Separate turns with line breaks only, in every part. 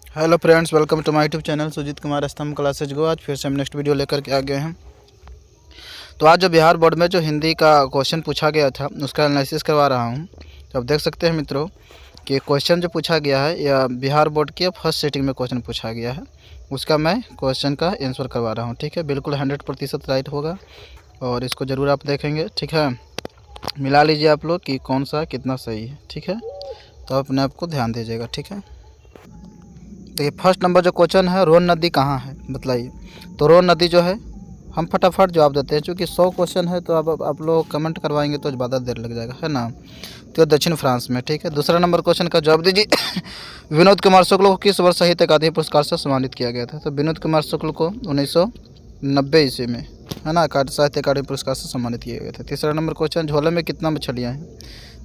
Hello friends, welcome to my YouTube channel Sujeet Kumar Stambh classes गो। आज फिर से हम नेक्स्ट वीडियो लेकर के आ गए हैं। तो आज जो बिहार बोर्ड में जो हिंदी का क्वेश्चन पूछा गया था उसका एनालिसिस करवा रहा हूं। तो आप देख सकते हैं मित्रों कि क्वेश्चन जो पूछा गया है या बिहार बोर्ड की फर्स्ट सिटिंग में क्वेश्चन पूछा गया है, उसका मैं क्वेश्चन का आंसर करवा रहा हूँ। ठीक है, बिल्कुल 100% राइट होगा और इसको ज़रूर आप देखेंगे। ठीक है, मिला लीजिए आप लोग कि कौन सा कितना सही है। ठीक है, तो अपने आप को ध्यान दीजिएगा। ठीक है, तो ये फर्स्ट नंबर जो क्वेश्चन है, रोन नदी कहाँ है बताइए। तो रोन नदी जो है, हम फटाफट जवाब देते हैं क्योंकि 100 क्वेश्चन है तो अब आप लोग कमेंट करवाएंगे तो ज़्यादा देर लग जाएगा, है ना। तो दक्षिण फ्रांस में। ठीक है, दूसरा नंबर क्वेश्चन का जवाब दीजिए। विनोद कुमार शुक्ल को किस वर्ष साहित्य अकादमी पुरस्कार से सम्मानित किया गया था। तो विनोद कुमार शुक्ल को 1990 ईस्वी में, है ना, साहित्य अकादमी पुरस्कार से सम्मानित किया गया था। तीसरा नंबर क्वेश्चन, झोले में कितना मछलियाँ हैं।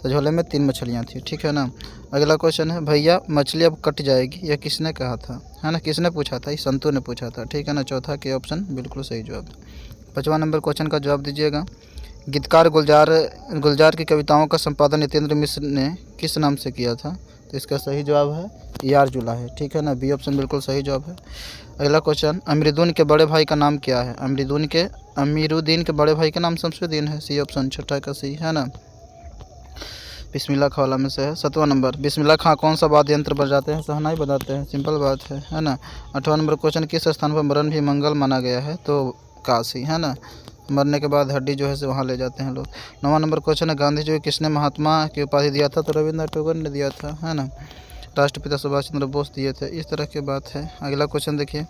तो झोले में 3 मछलियाँ थी। ठीक है ना। अगला क्वेश्चन है, भैया मछली अब कट जाएगी, यह किसने कहा था, है ना, किसने पूछा था। ये संतू ने पूछा था। ठीक है ना, चौथा के ऑप्शन बिल्कुल सही जवाब है। 5वां नंबर क्वेश्चन का जवाब दीजिएगा। गीतकार गुलजार की कविताओं का संपादन नितेंद्र मिश्र ने किस नाम से किया था। तो इसका सही जवाब है यार जुला है। ठीक है ना, बी ऑप्शन बिल्कुल सही जवाब है। अगला क्वेश्चन, अमीरुद्दीन के बड़े भाई का नाम क्या है। अमीरुद्दीन के बड़े भाई का नाम शमसुद्दीन है। सी ऑप्शन छठा का सही, है ना, बिस्मिल्लाह खां वाला में से है। 7वां नंबर, बिस्मिल्लाह खां कौन सा वाद्य यंत्र बजाते हैं। शहनाई बजाते हैं, सिंपल बात है ना। 8वां नंबर क्वेश्चन, किस स्थान पर मरण भी मंगल माना गया है। तो काशी, है ना, मरने के बाद हड्डी जो है से वहाँ ले जाते हैं लोग। 9वां नंबर क्वेश्चन है, गांधी जी को किसने महात्मा की उपाधि दिया था। तो रविंद्रनाथ टैगोर ने दिया था, है ना। राष्ट्रपिता सुभाष चंद्र बोस दिए थे। इस तरह की बात है। अगला क्वेश्चन देखिए,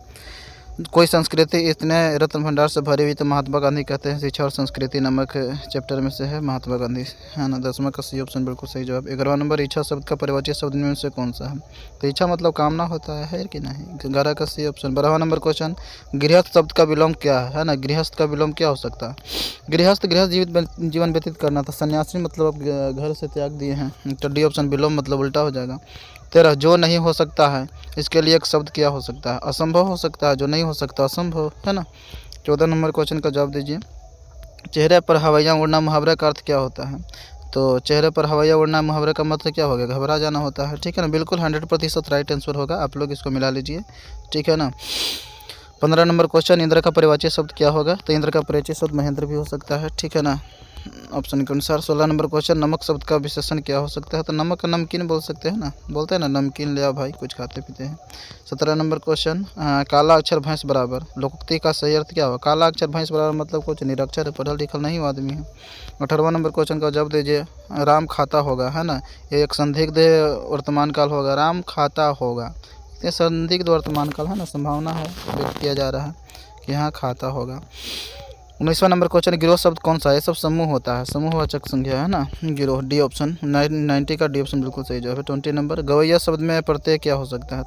कोई संस्कृति इतने रत्न भंडार से भरी हुई तो महात्मा गांधी कहते हैं। शिक्षा और संस्कृति नामक चैप्टर में से है महात्मा गांधी, है ना। 10वां का सी ऑप्शन बिल्कुल सही जवाब। 11वां नंबर, इच्छा शब्द का परिवाची शब्द में से कौन सा है। तो इच्छा मतलब कामना होता है कि नहीं। 11 का सी ऑप्शन। 12वां नंबर क्वेश्चन, गृहस्थ शब्द का विलोम क्या है ना। गृहस्थ का विलोम क्या हो सकता है। गृहस्थ जीवन व्यतीत करना था। सन्यासी मतलब अब घर से त्याग दिए हैं। तो डी ऑप्शन विलोम मतलब उल्टा हो जाएगा। 13, जो नहीं हो सकता है, इसके लिए एक शब्द क्या हो सकता है। असंभव हो सकता है, जो नहीं हो सकता असंभव, है ना। 14 नंबर क्वेश्चन का जवाब दीजिए। चेहरे पर हवाइयाँ उड़ना मुहावरे का अर्थ क्या होता है। तो चेहरे पर हवाइयाँ उड़ना मुहावरे का मतलब क्या हो गया, घबरा जाना होता है। ठीक है ना, बिल्कुल 100% राइट आंसर होगा। आप लोग इसको मिला लीजिए। ठीक है ना। 15 नंबर क्वेश्चन, इंद्र का परिवाची शब्द क्या होगा। तो इंद्र का परिवाची शब्द महेंद्र भी हो सकता है। ठीक है ना, ऑप्शन के अनुसार। 16 नंबर क्वेश्चन, नमक शब्द का विशेषण क्या हो सकता है। तो नमक का नमकीन बोल सकते हैं ना, बोलते हैं ना, नमकीन ले आओ भाई, कुछ खाते पीते हैं। 17 नंबर क्वेश्चन, काला अक्षर भैंस बराबर, लोकोक्ति का सही अर्थ क्या होगा। काला अक्षर भैंस बराबर मतलब कुछ निरक्षर है, पढ़ल लिखल नहीं वो आदमी है। 18वां नंबर क्वेश्चन का जवाब दीजिए। राम खाता होगा, है ना, ये एक संदिग्ध वर्तमान काल होगा। राम खाता होगा, ये संदिग्ध वर्तमान काल है ना, संभावना है व्यक्त किया जा रहा है कि यहाँ खाता होगा। 19वां नंबर क्वेश्चन, गिरोह शब्द कौन सा है। सब समूह होता है, समूहवाचक संख्या, है ना, गिरोह। डी ऑप्शन 90 का डी ऑप्शन बिल्कुल सही जवाब है। 20 नंबर, गवैया शब्द में प्रत्यय क्या हो सकता है।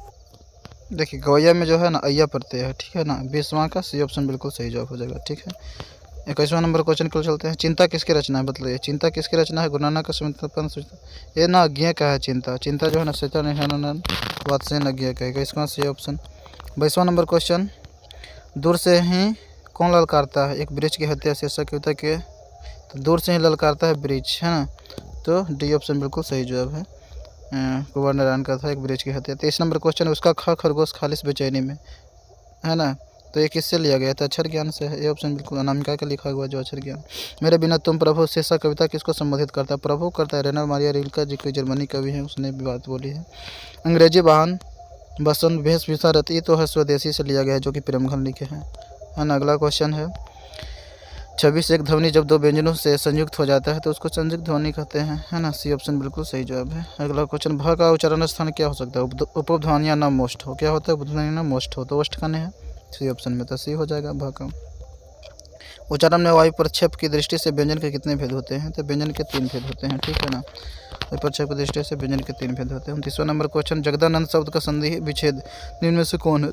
देखिए गवैया में जो है ना अय्या प्रत्यय है। ठीक है ना, 20वां का सी ऑप्शन बिल्कुल सही जवाब हो जाएगा। ठीक है। 21वां नंबर क्वेश्चन को चलते हैं। चिंता किसकी रचना है बताइए। चिंता किसकी रचना है। गुरु नानक का समर्पण। ये ना अज्ञेय का है। चिंता जो है ना सत्यानंद वात्स्ययन अज्ञेय का है। 21वां सी ऑप्शन। 22वां नंबर क्वेश्चन, दूर से ही कौन ललकारता है एक वृक्ष की हत्या शीर्षक कविता के। तो दूर से ही ललकारता है वृक्ष, है ना। तो डी ऑप्शन बिल्कुल सही जवाब है। कुंवर नारायण का था एक वृक्ष की हत्या। 23 नंबर क्वेश्चन, उसका खरगोश खालिश बेचैनी में, है ना। तो ये किससे लिया गया था। अक्षर ज्ञान से है। ये ऑप्शन बिल्कुल अनामिका का लिखा हुआ जो अक्षर ज्ञान। मेरे बिना तुम प्रभु शीर्षक कविता किसको संबोधित करता है। प्रभु करता है रेनर मारिया रिल्का जी, कोई जर्मनी कवि है, उसने भी बात बोली है। अंग्रेजी वाहन बसंत वेशभूषा रति तो है स्वदेशी से लिया गया है, जो कि प्रेमघन लिखे हैं, है ना। अगला क्वेश्चन है, 26 एक ध्वनि जब 2 व्यंजनों से संयुक्त हो जाता है तो उसको संयुक्त ध्वनि कहते हैं, है ना। सी ऑप्शन बिल्कुल सही जवाब है। अगला क्वेश्चन, भ का उच्चारण स्थान क्या हो सकता है। उपध्वनिया न मोस्ट हो, क्या होता है, उपध्वनि न मोस्ट हो, तो ओष्ठ कने है। सी ऑप्शन में तो सी हो जाएगा भ का। उच्चारण में वायु प्रक्षेप की दृष्टि से व्यंजन के कितने भेद होते हैं। तो व्यंजन के 3 भेद होते हैं। ठीक है ना, वायु प्रक्षेप की दृष्टि से व्यंजन के 3 भेद होते हैं। 29वां नंबर क्वेश्चन, जगदानंद शब्द का संधि विच्छेद निम्न में से कौन है।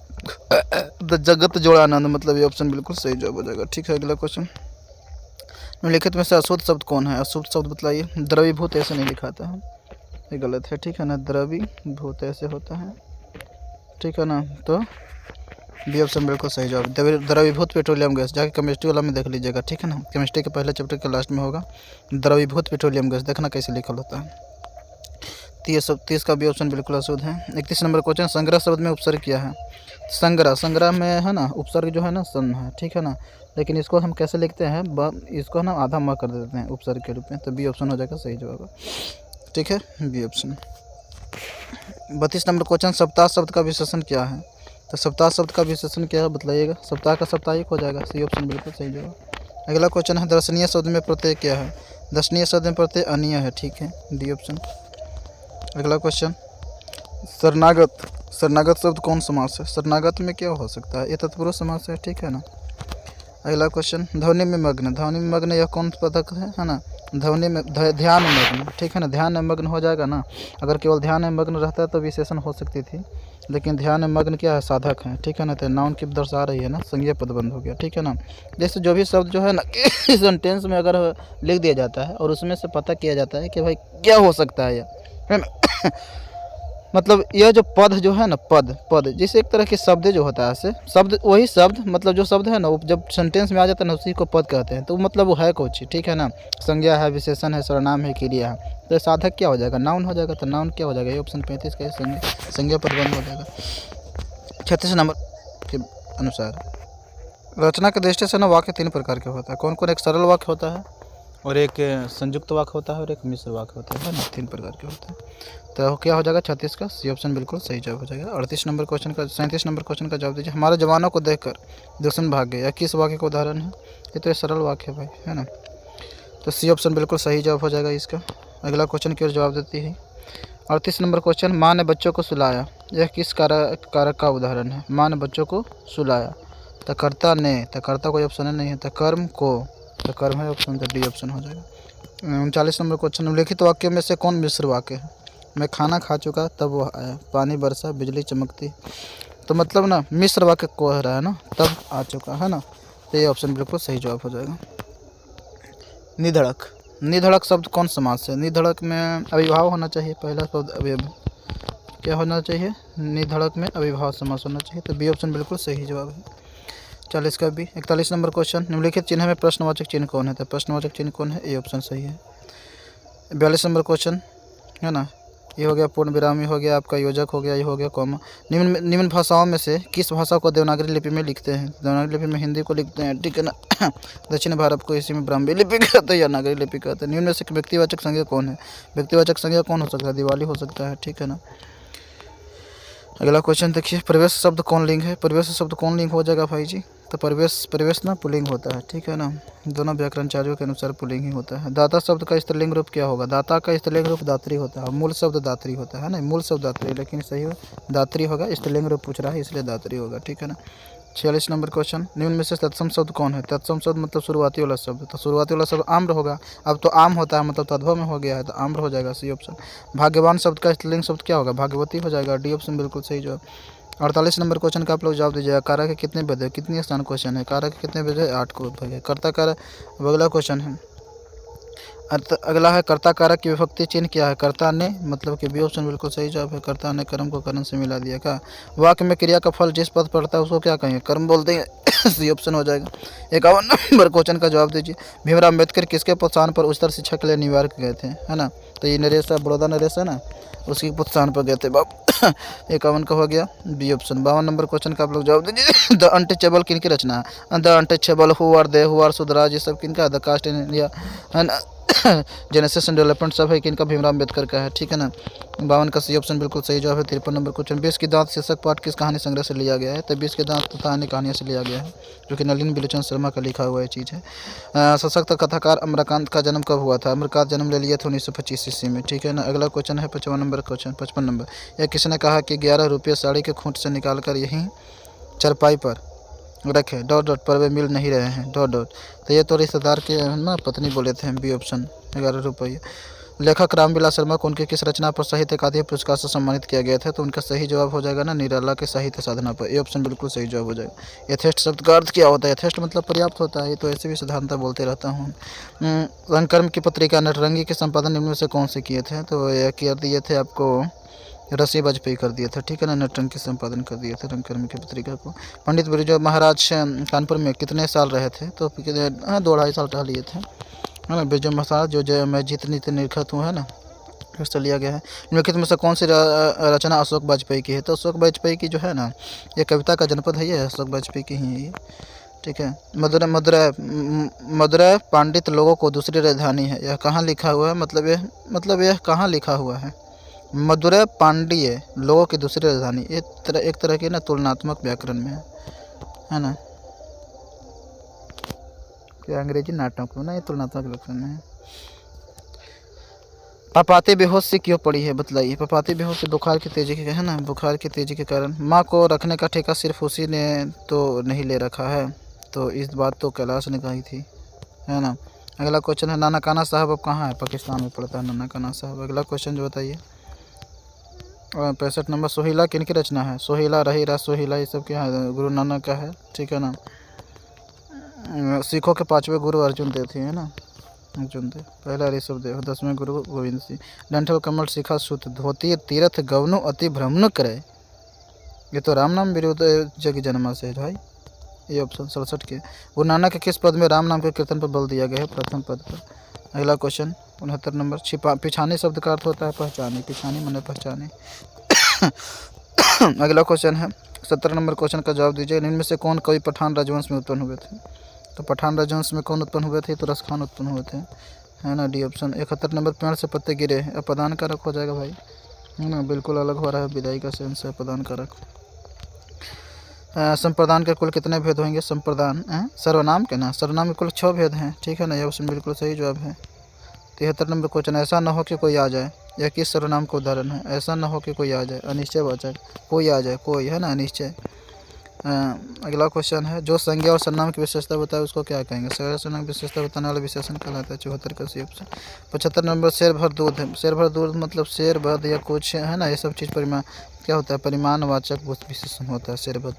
जगत जोड़ानंद मतलब ये ऑप्शन बिल्कुल सही जवाब हो जाएगा। ठीक है। अगला क्वेश्चन, निम्नलिखित में से अशुद्ध शब्द कौन है। अशुद्ध शब्द बताइए। द्रवीभूत ऐसे नहीं लिखा था, ये गलत है। ठीक है ना, द्रवीभूत ऐसे होता है। ठीक है ना, तो बी ऑप्शन बिल्कुल सही जवाब। द्रवीभूत पेट्रोलियम गैस, जाके केमिस्ट्री वाला में देख लीजिएगा। ठीक है ना, केमिस्ट्री के पहले चैप्टर के लास्ट में होगा द्रवीभूत पेट्रोलियम गैस, देखना कैसे लिखल होता है। 30 का भी ऑप्शन बिल्कुल अशुद्ध है। 31 नंबर क्वेश्चन, संग्रह शब्द में उपसर्ग क्या है? संग्रह में है ना उपसर्ग जो है ना सन है, ठीक है ना, लेकिन इसको हम कैसे लिखते हैं, इसको ना आधा म कर देते हैं उपसर्ग के रूप में, तो बी ऑप्शन हो जाएगा सही जवाब, ठीक है, बी ऑप्शन। 32 नंबर क्वेश्चन, सप्ताह शब्द का विशेषण क्या है? तो सप्ताह शब्द का विशेषण क्या है बताइएगा? सप्ताह का साप्ताहिक हो जाएगा, सी ऑप्शन बिल्कुल सही जवाब। अगला क्वेश्चन है, दर्शनीय शब्द में प्रत्यय क्या है? दर्शनीय शब्द में प्रत्यय अनीय है, ठीक है, डी ऑप्शन। अगला क्वेश्चन, शरणागत शब्द कौन समास है? शरणागत में क्या हो सकता है? ये तत्पुरुष समास है, ठीक है ना। अगला क्वेश्चन, ध्वनि में मग्न यह कौन पदक है ना? ध्वनि में ध्यान में मग्न, ठीक है ना, ध्यान में मग्न हो जाएगा ना। अगर केवल ध्यान में मग्न रहता है तो विशेषण हो सकती थी, लेकिन ध्यान में मग्न क्या है, साधक है, ठीक है ना, तो नाउन की दर्शा रही है ना, संज्ञा पद बंद हो गया, ठीक है ना। जैसे जो भी शब्द जो है ना सेंटेंस में अगर लिख दिया जाता है और उसमें से पता किया जाता है कि भाई क्या हो सकता है यह, है ना मतलब यह जो पद जो है ना, पद जैसे एक तरह के शब्द जो होता है ऐसे शब्द, वही शब्द मतलब जो शब्द है ना वो जब सेंटेंस में आ जाता है ना उसी को पद कहते हैं, तो मतलब वो है कुछ, ठीक है ना, संज्ञा है, विशेषण है, सर्वनाम है, क्रिया है, तो साधक क्या हो जाएगा, नाउन हो जाएगा, तो नाउन क्या हो जाएगा, ये ऑप्शन 35 का संज्ञा पद बंद हो जाएगा। 36 नंबर के अनुसार रचना के दृष्टि से ना वाक्य 3 प्रकार के होता है, कौन कौन? एक सरल वाक्य होता है और एक संयुक्त वाक्य होता है और एक मिश्र वाक्य होता है ना, 3 प्रकार के होते हैं। तो क्या हो जाएगा 36 का सी ऑप्शन बिल्कुल सही जवाब हो जाएगा। 38 नंबर क्वेश्चन का 37 नंबर क्वेश्चन का जवाब दीजिए, हमारे जवानों को देखकर दुश्मन भाग गए, या किस वाक्य का उदाहरण है? ये तो सरल वाक्य है भाई, है ना, तो सी ऑप्शन बिल्कुल सही जवाब हो जाएगा इसका। अगला क्वेश्चन की ओर जवाब देती है 38 नंबर क्वेश्चन, माँ ने बच्चों को सुलाया, यह किस कारक का उदाहरण है? माँ ने बच्चों को सुलाया, तो कर्ता ने, तो कर्ता कोई ऑप्शन नहीं है, तो कर्म को, तो कर्म है ऑप्शन, तो डी ऑप्शन हो जाएगा। 39 नंबर क्वेश्चन, निम्नलिखित वाक्य में से कौन मिश्र वाक्य है? मैं खाना खा चुका तब वो आया, पानी बरसा बिजली चमकती, तो मतलब ना मिश्र वाक्य को रहा है ना, तब आ चुका है ना, तो ये ऑप्शन बिल्कुल सही जवाब हो जाएगा। निधड़क शब्द कौन समास है? निधड़क में अविभाव होना चाहिए, पहला शब्द अवयव क्या होना चाहिए? निधड़क में अविभाव समास होना चाहिए, तो बी ऑप्शन बिल्कुल सही जवाब है। 40 का बी। 41 नंबर क्वेश्चन, निम्नलिखित चिन्ह में प्रश्नवाचक चिन्ह कौन है? तो प्रश्नवाचक चिन्ह कौन है? ए ऑप्शन सही है। 42 नंबर क्वेश्चन है ना, ये हो गया पूर्ण विराम, ये हो गया आपका योजक हो गया, ये हो गया कॉमा। निम्न भाषाओं में से किस भाषा को देवनागरी लिपि में लिखते हैं? देवनागरी लिपि में हिंदी को लिखते हैं, ठीक है ना। दक्षिण भारत को इसी में ब्राह्मी लिपि कहते हैं या नागरी लिपि कहते हैं। निम्न में से व्यक्तिवाचक संज्ञा कौन है? व्यक्तिवाचक संज्ञा कौन हो सकता है? दिवाली हो सकता है, ठीक है ना। अगला क्वेश्चन देखिए, प्रवेश शब्द कौन लिंग है? प्रवेश शब्द कौन लिंग हो जाएगा भाई जी? तो प्रवेश ना पुल्लिंग होता है, ठीक है ना, दोनों व्याकरणचार्यों के अनुसार पुल्लिंग ही होता है। दाता शब्द का स्त्रीलिंग रूप क्या होगा? दाता का स्त्रीलिंग रूप दात्री होता है, मूल शब्द दात्री होता है ना, मूल शब्द दात्री, लेकिन सही हो दात्री होगा, स्त्रीलिंग रूप पूछ रहा है इसलिए दात्री होगा, ठीक है ना। 46 नंबर क्वेश्चन, निम्न में से तत्सम शब्द कौन है? तत्सम शब्द मतलब शुरुआती वाला शब्द, तो शुरुआती वाला शब्द आम्र होगा, अब तो आम होता है मतलब तद्भव में हो गया है, तो आम्र हो जाएगा, सी ऑप्शन। भाग्यवान शब्द का स्त्रीलिंग शब्द क्या होगा? भाग्यवती हो जाएगा, डी ऑप्शन बिल्कुल सही जवाब। 48 नंबर क्वेश्चन का आप लोग जवाब दीजिएगा, कारक के कितने भेद है? कितनी स्थान क्वेश्चन है, कारक के कितने भेद है? 8 को भेद है। कर्ता कारक अगला क्वेश्चन है, अगला है कर्ता कारक की विभक्ति चिन्ह क्या है? कर्ता ने, मतलब कि बी ऑप्शन बिल्कुल सही जवाब है, कर्ता ने कर्म को कर्म से मिला दिया। का वाक्य में क्रिया का फल जिस पद पड़ता है उसको क्या कहेंगे? कर्म बोलते हैं, सी ऑप्शन हो जाएगा। 51 नंबर क्वेश्चन का जवाब दीजिए, भीमराव अम्बेडकर किसके प्रोत्साहन पर उच्चतर शिक्षा के लिए न्यूयॉर्क गए थे? है ना, तो ये नरेश है, बड़ौदा नरेश है ना, उसकी प्रोत्साहन पर गए थे बाप। 51 का हो गया बी ऑप्शन। 52 नंबर क्वेश्चन का आप लोग जवाब दीजिए, द अनटचेबल किनकी रचना है? The untouchable, who are they, who are Shudras, ये सब किनका? द कास्ट इन इंडिया, है ना, जेनेसिस एंड डेवलपमेंट सब है किनका? भीमराव अम्बेडकर का है, ठीक है ना। 52 का सी ऑप्शन बिल्कुल सही जवाब है। 53 नंबर क्वेश्चन, 20 की दांत शीर्षक पाठ किस कहानी संग्रह से लिया गया है? तो 20 के दांत तथा अन्य कहानियों से लिया गया है, जो कि नलिन बिलोचन शर्मा का लिखा हुआ चीज़ है। सशक्त कथाकार अमरकांत का जन्म कब हुआ था? अमरकांत जन्म ले लिया था 1925 ईस्वी में, ठीक है ना। अगला क्वेश्चन है 55 नंबर क्वेश्चन, 55 नंबर, यह किसने कहा कि 11 रुपये साड़ी के खूंट से निकाल कर यहीं चरपाई पर रखे, डॉट डॉट पर वे मिल नहीं रहे हैं, डॉट डॉट, तो ये तो रिश्तेदार के ना पत्नी बोले थे, बी ऑप्शन। 11 रुपये। लेखक रामविलास शर्मा को उनकी किस रचना पर साहित्य अकादमी पुरस्कार से सम्मानित किया गया था? तो उनका सही जवाब हो जाएगा ना, निराला के साहित्य साधना पर, ये ऑप्शन बिल्कुल सही जवाब हो जाएगा। यथेष्ट शब्द का अर्थ क्या होता है? यथेष्ट मतलब पर्याप्त होता है, ये तो ऐसे भी साधारणता बोलते रहता हूँ। रंगकर्म की पत्रिका नटरंगी के संपादन निम्न में से कौन से किए थे? तो यह कर दिए थे आपको रसी वाजपेयी कर दिया था, ठीक है ना, नटरंग के संपादन कर दिए थे रंगकर्मी की पत्रिका को। पंडित बिरजू महाराज कानपुर में कितने साल रहे थे? तो 2-2.5 साल रह लिए थे, है ना। बिरजू महाराज जो जय मैं जितनी निरखत हूँ, है ना, फिर से लिया गया है। निम्नलिखित में से कौन सी रचना अशोक वाजपेयी की है? तो अशोक वाजपेयी की जो है ना, ये कविता का जनपद है, ये अशोक वाजपेयी की ही है ये। ठीक है। मदुरै मदुरै मदुरै पंडित लोगों को दूसरी राजधानी है, यह कहाँ लिखा हुआ है? मतलब यह कहाँ लिखा हुआ है? मदुरै पांड्य लोगों की दूसरी राजधानी, एक तरह की ना तुलनात्मक व्याकरण में है ना, क्या अंग्रेजी नाटक में ना, ये तुलनात्मक व्याकरण में है। पपाती बेहोशी क्यों पड़ी है? बतलाइए। पपाती बेहोशी बुखार की तेजी के है ना, बुखार की तेजी के कारण। माँ को रखने का ठेका सिर्फ उसी ने तो नहीं ले रखा है, तो इस बात तो कैलाश ने कही थी, है ना। अगला क्वेश्चन है, नाना काना साहब अब कहाँ है? पाकिस्तान में पड़ता है नाना काना साहब। अगला क्वेश्चन जो बताइए 65 नंबर, सोहिला किन की रचना है? सोहिला, रहीरा, सोहिला, ये सब क्या है? गुरु नानक का है, ठीक है ना। सिखों के 5वें गुरु अर्जुन देव थे, है ना, अर्जुन देव। पहला ऋषभ देव, 10वें गुरु गोविंद सिंह। डंठल कमल शिखा सुत, धोती तीर्थ गवनु अति भ्रमण करे, ये तो राम नाम विरुद्ध जग जन्मा से है भाई, ये ऑप्शन 67 के। गुरु नानक के किस पद में राम नाम के कीर्तन पर बल दिया गया है? प्रथम पद पर। अगला क्वेश्चन 69 नंबर, पिछानी शब्द का अर्थ होता है पहचाने, पिछानी माने पहचाने। अगला क्वेश्चन है 70 नंबर क्वेश्चन का जवाब दीजिए, इनमें से कौन कवि पठान राजवंश में उत्पन्न हुए थे? तो पठान राजवंश में कौन उत्पन्न हुए थे? तो रस खान उत्पन्न हुए थे, है ना, डी ऑप्शन। 71 नंबर, पेड़ से पत्ते गिरे, अब प्रदान कारक हो जाएगा भाई, है ना, बिल्कुल अलग हो रहा है, विदाई का सेंस है प्रदान कारक। संप्रदान के कुल कितने भेद होंगे? संप्रदान सर्वनाम के ना, सर्वनाम के कुल 6 भेद हैं, ठीक है ना, यह ऑप्शन बिल्कुल सही जवाब है। 73 नंबर क्वेश्चन, ऐसा न हो कि कोई आ जाए, यह किस सर्वनाम का उदाहरण है? ऐसा न हो कि कोई आ जाए, अनिश्चय वाचक, कोई आ जाए, कोई, है ना, अनिश्चय। अगला क्वेश्चन है, जो संज्ञा और सर्वनाम की विशेषता बताए उसको क्या कहेंगे? सर्वनाम की विशेषता बताने वाला विशेषण कहलाता है। 74 का सी ऑप्शन। 75 नंबर, शेर भर दूध है, शेर भर दूध मतलब शेर भर या कुछ, है ना, ये सब चीज़ परिमाण क्या होता है? परिमाणवाचक विशेषण होता है, शेर भर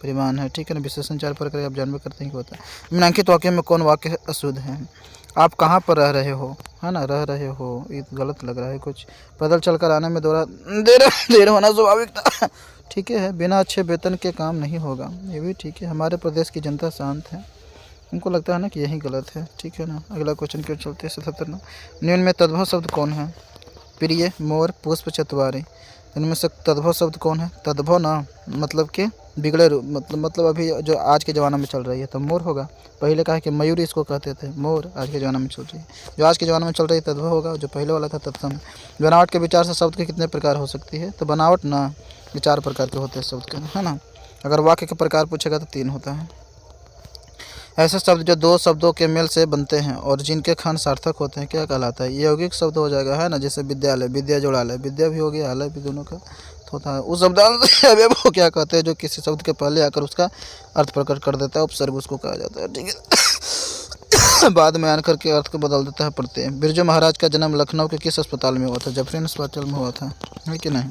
परिमाण है, ठीक है ना। विशेषण 4 प्रकार आप जानवे करते हैं क्या होता है। निम्नलिखित वाक्य में कौन वाक्य अशुद्ध है? आप कहाँ पर रह रहे हो, है ना, रह रहे हो, ये गलत लग रहा है कुछ। पैदल चलकर आने में थोड़ा देर होना स्वाभाविक था, ठीक है। बिना अच्छे वेतन के काम नहीं होगा, ये भी ठीक है। हमारे प्रदेश की जनता शांत है, उनको लगता है ना कि यही गलत है, ठीक है ना। अगला क्वेश्चन क्यों चलते हैं 77 ना, निम्न में तद्भव शब्द कौन है? प्रिय, मोर, पुष्प, चतवारी, इनमें से तद्भव शब्द कौन है? तद्भव ना मतलब कि बिगड़े रूप, मतलब अभी जो आज के ज़माने में चल रही है तो मोर होगा। पहले कहा कि मयूरी इसको कहते थे, मोर आज के ज़माने में चल रही है, जो आज के ज़माने में चल रही है तद्भव होगा, जो पहले वाला था तत्सम। बनावट के विचार से शब्द के कितने प्रकार हो सकती है? तो बनावट ना 4 प्रकार के होते हैं शब्द के, है ना। अगर वाक्य के प्रकार पूछेगा तो 3 होता है। ऐसे शब्द जो 2 शब्दों के मेल से बनते हैं और जिनके खंड सार्थक होते हैं क्या कहलाता है? ये यौगिक शब्द हो जाएगा, है ना, जैसे विद्यालय, विद्या जोड़ालय, विद्या भी हो गया, आलय भी, दोनों का होता है। उस शब्दांश अवयव को क्या कहते हैं? जो किसी शब्द के पहले आकर उसका अर्थ प्रकट कर देता है, उपसर्ग उसको कहा जाता है, ठीक है। बाद में आकर के अर्थ को बदल देता है प्रत्यय। बिरजू महाराज का जन्म लखनऊ के किस अस्पताल में हुआ था? जफरीन अस्पताल में हुआ था, है कि नहीं।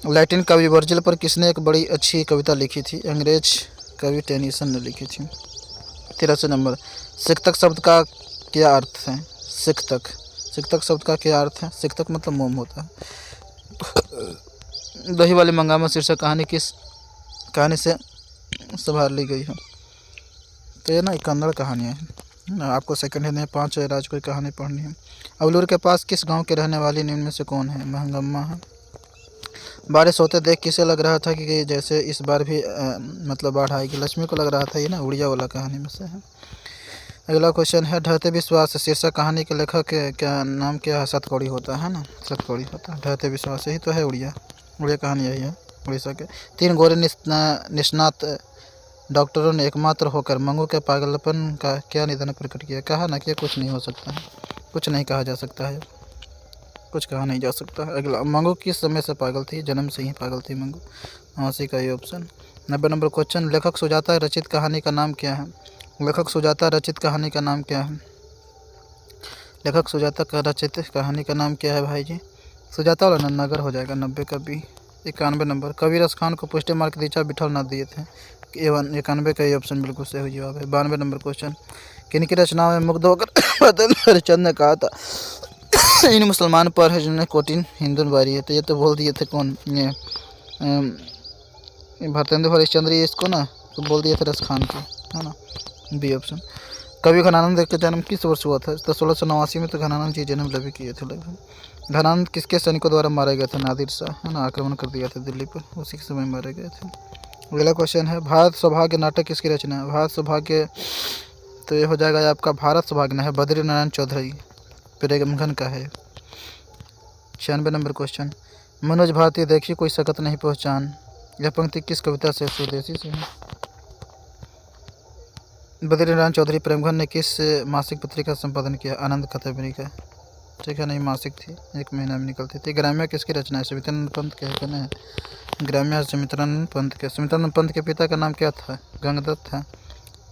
लैटिन कवि वर्जिल पर किसने एक बड़ी अच्छी कविता लिखी थी? अंग्रेज कवि टेनिसन ने लिखी थी। 83 नंबर, सिक्तक शब्द का क्या अर्थ है? सिक्तक शब्द का क्या अर्थ है? सिक्तक मतलब मोम होता है। दही वाली मंगामा शीर्षक कहानी किस कहानी से संभाल ली गई है? तो ये ना एक कन्नड़ कहानियाँ है, आपको सेकंड हैंड में 5 राज कोई कहानी पढ़नी है। अवलूर के पास किस गांव के रहने वाली निम्न में से कौन है? महंगम्मा है। बारिश होते देख किसे लग रहा था कि जैसे इस बार भी मतलब बाढ़ आएगी? लक्ष्मी को लग रहा था, ये ना उड़िया वाला कहानी में से है। अगला क्वेश्चन है, ढहते विश्वास शीर्षक कहानी के लेखक के क्या नाम क्या है? सतकौड़ी होता है ना, सतकौड़ी होता है। ढहते विश्वास यही तो है, उड़िया कहानी यही है उड़ीसा के। 3 गोरे निष्णात डॉक्टरों ने एकमात्र होकर मंगू के पागलपन का क्या निदान प्रकट किया? कहा ना कि कुछ नहीं हो सकता है, कुछ नहीं कहा जा सकता है, कुछ कहा नहीं जा सकता है। अगला, मंगू किस समय से पागल थी? जन्म से ही पागल थी मंगू, हाँसी का ये ऑप्शन। 90 नंबर क्वेश्चन, लेखक सुजाता रचित कहानी का नाम क्या है? लेखक सुजाता रचित कहानी का नाम क्या है? लेखक सुजाता का रचित कहानी का नाम क्या है भाई जी? सुजाता वाला नगर हो जाएगा, 90 का बी। 91 नंबर, कबीर रस खान को पुष्टि मार्ग दीक्षा बिठल ना दिए थे? 91 का ये ऑप्शन बिल्कुल सही जवाब है। 92 नंबर क्वेश्चन, किनकी रचनाओं में मुग्ध होकर हरिश्चंद्र ने कहा था इन मुसलमान पर है जिन्हें कोटिन हिंदू बारी है? तो ये तो बोल दिए थे कौन, ये भरतेंद्र हरिश्चंद्र, ये इसको ना तो बोल दिए थे रस खान को, है ना, बी ऑप्शन। कवि घनानंद का जन्म किस वर्ष हुआ था? तो 1689 में तो घनानंद जी जन्म भी किए थे लगभग। घनानंद किसके सैनिकों द्वारा मारे गए थे? नादिर शाह, है ना, आक्रमण कर दिया था दिल्ली पर, उसी के समय मारे गए थे। अगला क्वेश्चन है, भारत सौभाग्य नाटक किसकी रचना है? भारत सौभाग्य तो ये हो जाएगा आपका भारत सौभाग्य न है, बद्री नारायण चौधरी प्रेमघन का है। 96 नंबर क्वेश्चन, मनोज भारती देखिए कोई सकत नहीं पहचान, यह पंक्ति किस कविता से? स्वदेशी से है। बद्री नारायण चौधरी प्रेमघन ने किस मासिक पत्रिका का संपादन किया? आनंद खतबरी का, ठीक है, नहीं मासिक थी, 1 महीना में निकलती थी। ग्राम्य किसकी रचना है? सुमित्रानंद पंत के कहना है। ग्राम्य सुमित्रानंद पंत के। सुमित्रानंद पंत के पिता का नाम क्या था? गंगदत्त था,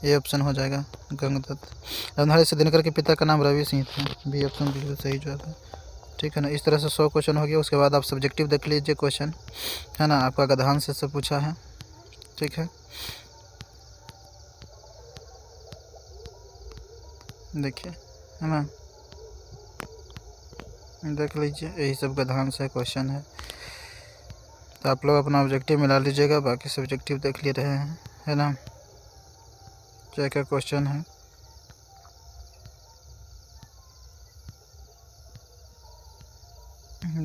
ये ऑप्शन हो जाएगा गंगदत्त। रंधारी से दिनकर के पिता का नाम रवि सिंह था, बी ऑप्शन बिल्कुल सही जो था, ठीक है ना। इस तरह से 100 क्वेश्चन हो गया। उसके बाद आप सब्जेक्टिव देख लीजिए क्वेश्चन, है ना, आपका गधान से सब पूछा है, ठीक है, देखिए, है ना, देख लीजिए, यही सब गधान से क्वेश्चन है। तो आप लोग अपना ऑब्जेक्टिव मिला लीजिएगा, बाकी सब्जेक्टिव देख ले रहे हैं, है ना, क्या क्या क्वेश्चन है।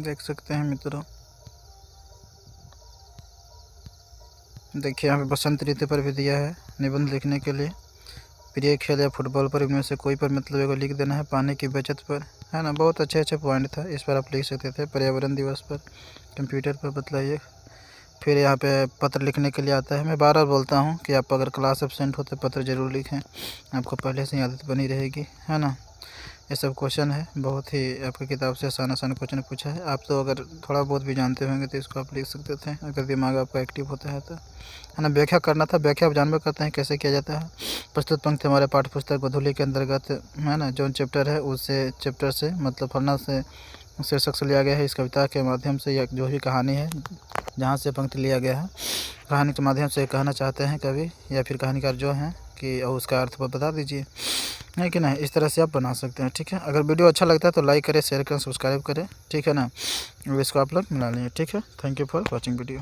देख सकते हैं मित्रों, देखिए यहाँ पे बसंत ऋतु पर भी दिया है निबंध लिखने के लिए। प्रिय खेल या फुटबॉल पर, इनमें से कोई पर मतलब एगो लिख देना है। पानी की बचत पर, है ना, बहुत अच्छे अच्छे पॉइंट था, इस पर आप लिख सकते थे। पर्यावरण दिवस पर, कंप्यूटर पर बतलाइए। फिर यहाँ पे पत्र लिखने के लिए आता है। मैं बार बार बोलता हूँ कि आप अगर क्लास एब्सेंट हो तो पत्र ज़रूर लिखें, आपको पहले से ही आदत बनी रहेगी, है ना। ये सब क्वेश्चन है, बहुत ही आपकी किताब से आसान आसान क्वेश्चन पूछा है। आप तो अगर थोड़ा बहुत भी जानते होंगे तो इसको आप लिख सकते थे, अगर दिमाग आपका एक्टिव होता है तो, है ना। व्याख्या करना था, व्याख्या आप जानबे करते हैं कैसे किया जाता है। प्रस्तुत पंक्ति हमारे पाठ्य पुस्तक गोधूली के अंतर्गत, है ना, जो चैप्टर है उससे, चैप्टर से मतलब फलना से शीर्षक से लिया गया है। इस कविता के माध्यम से या जो भी कहानी है जहाँ से पंक्ति लिया गया है, कहानी के माध्यम से कहना चाहते हैं कवि या फिर कहानीकार जो हैं कि उसका अर्थ बता दीजिए, है कि नहीं। इस तरह से आप बना सकते हैं, ठीक है। अगर वीडियो अच्छा लगता है तो लाइक करें, शेयर करें, सब्सक्राइब करें, ठीक है ना। इसको आप लोग मिला लेंगे, ठीक है। Thank you for watching video.